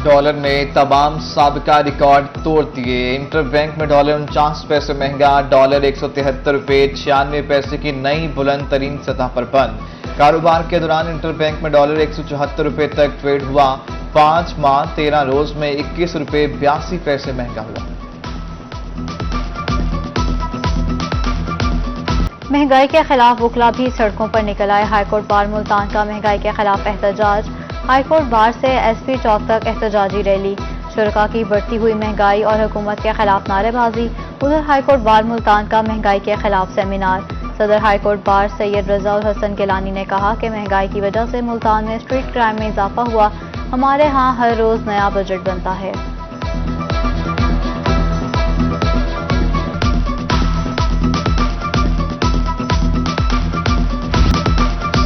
Dollar ने तमाम साबिका record तोड़ दिए। इंटरबैंक में डॉलर 49 पैसे महंगा, डॉलर 173 रुपये 96 पैसे की नई बुलंद तरीन सतह पर बंद। कारोबार के दौरान इंटरबैंक में डॉलर 174 रुपये तक ट्रेड हुआ। 5 माह 13 रोज में 21 रुपये 82 पैसे महंगा हुआ। महंगाई के खिलाफ वकला भी सड़कों पर निकल आए। हाईकोर्ट बार मुल्तान का महंगाई के खिलाफ एहतजाज। हाईकोर्ट बार से एसपी चौक तक एहतजाजी रैली। शुरका की बढ़ती हुई महंगाई और हुकूमत के खिलाफ नारेबाजी। उधर हाईकोर्ट बार मुल्तान का महंगाई के खिलाफ सेमिनार। सदर हाईकोर्ट बार सैयद रज़ाउल हसन गिलानी ने कहा कि महंगाई की वजह से मुल्तान में स्ट्रीट क्राइम में इजाफा हुआ। हमारे यहाँ हर रोज नया बजट बनता है।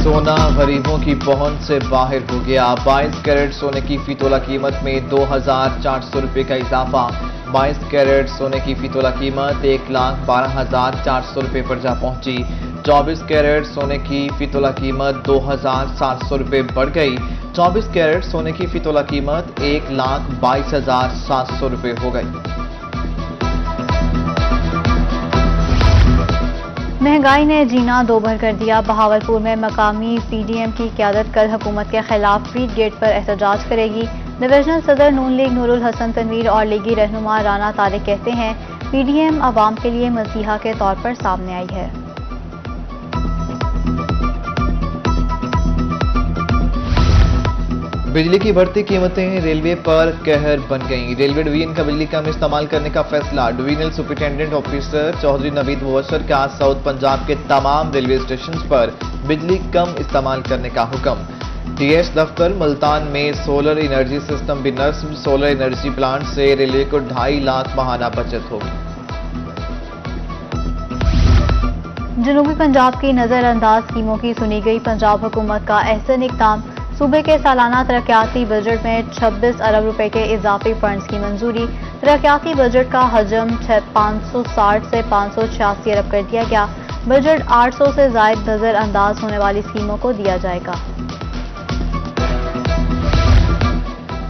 सोना गरीबों की पहुंच से बाहर हो गया। 22 कैरेट सोने की फी तोला कीमत में 2400 रुपये का इजाफा। 22 कैरेट सोने की फी तोला कीमत 1,12,400 रुपये पर जा पहुंची। 24 कैरेट सोने की फी तोला कीमत 2,700 रुपये बढ़ गई। 24 कैरेट सोने की फी तोला कीमत 1,22,700 रुपये हो गई। महंगाई ने जीना दोभर कर दिया। बहावलपुर में मकामी पीडीएम की क़यादत कल हुकूमत के खिलाफ फ्रीड गेट पर एहतजाज करेगी। डिविजनल सदर नून लीग नूरुल हसन तनवीर और लीगी रहनुमा राना तारिक कहते हैं पीडीएम अवाम के लिए मसीहा के तौर पर सामने आई है। बिजली की बढ़ती कीमतें रेलवे पर कहर बन गईं। रेलवे डिवीजन का बिजली कम इस्तेमाल करने का फैसला। Divisional superintendent officer Chaudhry Naveed Mubashar का साउथ पंजाब के तमाम रेलवे स्टेशन पर बिजली कम इस्तेमाल करने का हुक्म। टीएस दफ्तर मुल्तान में सोलर एनर्जी सिस्टम भी नस्ब। सोलर एनर्जी प्लांट से रेलवे को 2.5 लाख माहाना बचत होगी। जनूबी पंजाब की नजरअंदाज स्कीमों की सुनी गई पंजाब हुकूमत का अहसन इक़दाम। सूबे के सालाना तरक्याती बजट में 26 अरब रुपए के इजाफी फंड्स की मंजूरी। तरक्याती बजट का हजम 560 से 586 अरब कर दिया गया। बजट 800 से जायद नजरअंदाज होने वाली स्कीमों को दिया जाएगा।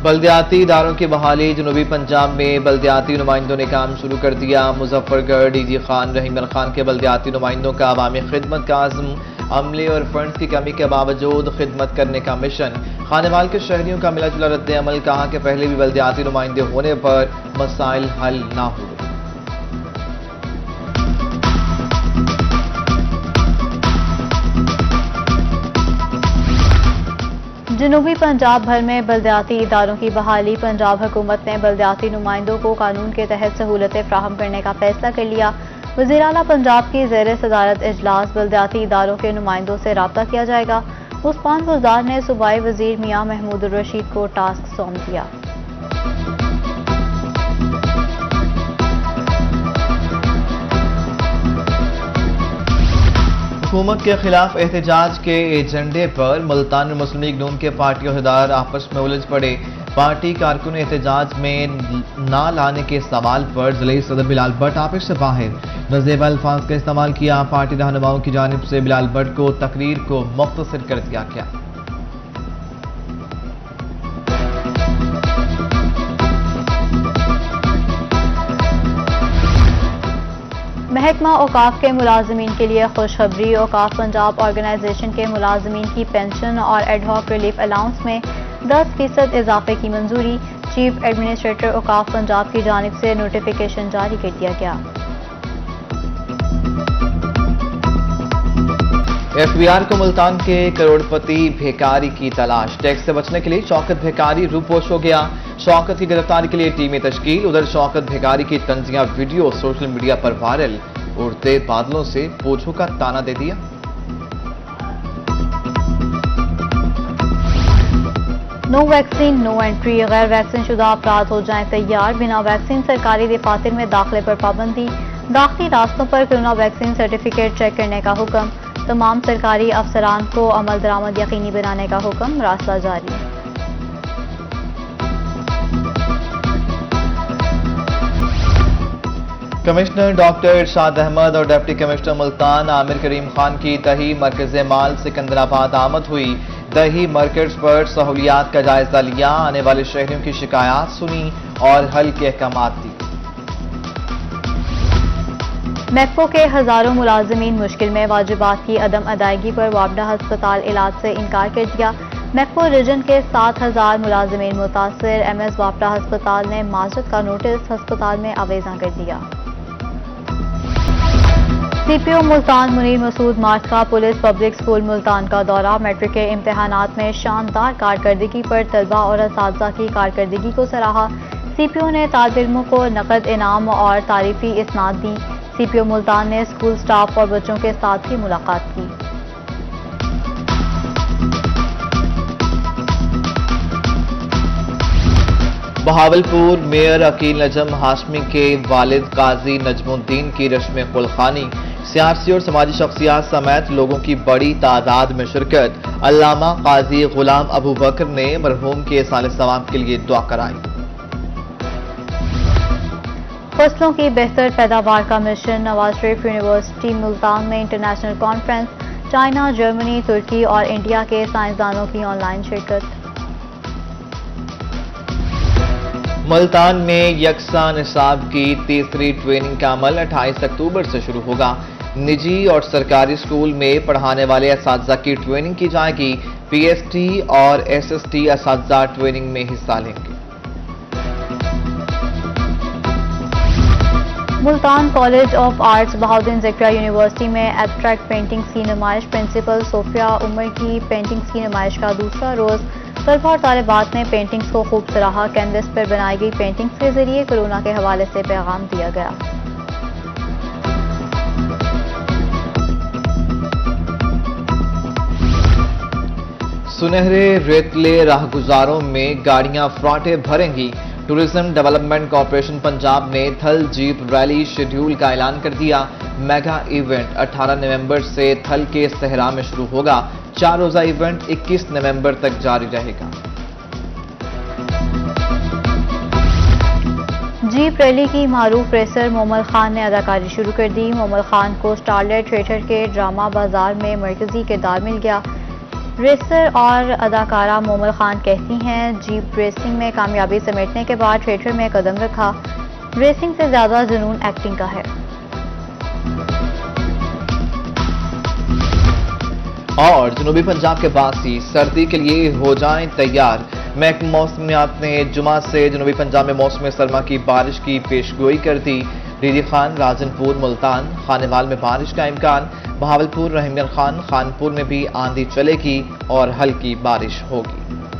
बल्दियाती इदारों की बहाली। जनूबी पंजाब में बल्दियाती नुमाइंदों ने काम शुरू कर दिया। मुजफ्फरगढ़ डीजी खान रहीमन खान के बल्दियाती नुमाइंदों का अवामी खिदमत का आज़म। अमले और फंड्स की कमी के बावजूद खिदमत करने का मिशन। खानेवाल के शहरियों का मिला जुला रद्द अमल। कहा कि पहले भी बल्दियाती नुमाइंदे होने पर मसाइल हल ना हुए। जनूबी पंजाब भर में बल्दियाती इदारों की बहाली। पंजाब हुकूमत ने बल्दियाती नुमाइंदों को कानून के तहत सहूलतें फ्राहम करने का फैसला कर लिया। वज़ीर आला पंजाब की ज़ेर सदारत इजलास बल्दियाती इदारों के नुमाइंदों से राब्ता किया जाएगा। उस्मान गुलजार ने सूबाई वज़ीर मियां महमूद रशीद को टास्क सौंप दिया। हुकूमत के खिलाफ एहतजाज के एजेंडे पर मुल्तान मुस्लिम लीग नून के पार्टी अहदेदार आपस में उलझ पड़े। पार्टी कारकुन एहतजाज में ना लाने के सवाल पर जिले सदर बिलाल भट्ट आपस से बाहर। नज़ेब अल्फाज का इस्तेमाल किया। पार्टी रहनुमाओं की जानिब से बिलाल भट्ट को तकरीर को मुख्तसर कर दिया गया। महकमा औकाफ के मुलाजमीन के लिए खुशखबरी। औकाफ पंजाब ऑर्गेनाइजेशन के मुलाजमीन की पेंशन और एडहॉक रिलीफ अलाउंस में 10% इजाफे की मंजूरी। चीफ एडमिनिस्ट्रेटर औकाफ पंजाब की जानिब से नोटिफिकेशन जारी कर दिया गया। एफबीआर को मुल्तान के करोड़पति भिखारी की तलाश। टैक्स से बचने के लिए शौकत भिखारी रूपोश हो गया। शौकत की गिरफ्तारी के लिए टीमें तश्कील। उधर शौकत भिखारी की तंजिया वीडियो सोशल मीडिया पर वायरल। उड़ते बादलों से पूछो का ताना दे दिया। No vaccine no entry. गैर वैक्सीन शुदा अफराद हो जाएं तैयार। बिना वैक्सीन सरकारी दफातर में दाखिले पर पाबंदी। दाखिली रास्तों पर कोरोना वैक्सीन सर्टिफिकेट चेक करने का हुक्म। तमाम सरकारी अफसरान को अमल दरामद यकीनी बनाने का हुक्म। रास्ता जारी। कमिश्नर डॉक्टर इरशाद अहमद और डिप्टी कमिश्नर मुल्तान आमिर करीम खान की तही मरकज़ माल सिकंदराबाद आमद हुई। दही मार्केट्स पर सहूलियात का जायजा लिया, आने वाले शहरियों की शिकायत सुनी और हल के अहकाम दिए। मैप्को के हजारों मुलाजिमीन मुश्किल में, वाजिबात की अदम अदायगी पर वापडा हस्पताल इलाज से इनकार कर दिया। मैप्को रीजन के 7,000 मुलाजिमीन मुतासिर, MS वापडा हस्पताल ने माजरत का नोटिस हस्पताल में आवेजा कर दिया। CPO मुल्तान मुनीर मसूद मार्ट का पुलिस पब्लिक स्कूल मुल्तान का दौरा, मैट्रिक के इम्तहानात में शानदार कारकर्दगी पर तलबा और असातिज़ा की कारकर्दगी को सराहा। CPO ने तालिब इल्मों को नकद इनाम और तारीफी इसनाद दी। CPO मुल्तान ने स्कूल स्टाफ और बच्चों के साथ भी मुलाकात की। बहावलपुर मेयर अकील नजम हाशमी के वालिद काजी नजमुद्दीन की रस्म कुलखानी, सियासी और समाजी शख्सियात समेत लोगों की बड़ी तादाद में शिरकत। अल्लामा काजी गुलाम अबू बकर ने मरहूम के साले सवाब के लिए दुआ कराई। फसलों की बेहतर पैदावार का मिशन, नवाज शरीफ यूनिवर्सिटी मुल्तान में इंटरनेशनल कॉन्फ्रेंस, चाइना, जर्मनी, तुर्की और इंडिया के साइंसदानों की ऑनलाइन शिरकत। मुल्तान में यकसा निसाब की तीसरी ट्रेनिंग का अमल 28 अक्टूबर से शुरू होगा। निजी और सरकारी स्कूल में पढ़ाने वाले असातिज़ा की ट्रेनिंग की जाएगी। PST और SST असातिज़ा ट्रेनिंग में हिस्सा लेंगे। Multan college of arts Bahauddin Zakia university में एब्स्ट्रैक्ट पेंटिंग्स की नुमाइश, प्रिंसिपल सोफिया उमर की पेंटिंग्स की नुमाइश का दूसरा रोज। तलबा और तालिबात ने पेंटिंग्स को खूब सराहा। कैनवस पर बनाई गई पेंटिंग्स के जरिए कोरोना के हवाले से पैगाम दिया गया। सुनहरे रेतले राहगुजारों में गाड़ियां फ्राटे भरेंगी। टूरिज्म डेवलपमेंट कॉरपोरेशन पंजाब ने थल जीप रैली शेड्यूल का ऐलान कर दिया। मेगा इवेंट 18 नवंबर से थल के सहरा में शुरू होगा। 4 रोजा इवेंट 21 नवंबर तक जारी रहेगा। जीप रैली की मारूफ रेसर मोमल खान ने अदाकारी शुरू कर दी। मोमल खान को स्टारलाइट थिएटर के ड्रामा बाजार में मरकजी किरदार मिल गया। रेसर और अदाकारा मोमल खान कहती हैं, जीप रेसिंग में कामयाबी समेटने के बाद थिएटर में कदम रखा। रेसिंग से ज्यादा जुनून एक्टिंग का है। और जनूबी पंजाब के बासी सर्दी के लिए हो जाएं तैयार। महकमा मौसमियात ने जुमा से जनूबी पंजाब में मौसम सरमा की बारिश की पेशगोई कर दी। डीडी खान, राजनपुर, मुल्तान, खानेवाल में बारिश का इम्कान। बहावलपुर, रहीमगंज खान, खानपुर में भी आंधी चलेगी और हल्की बारिश होगी।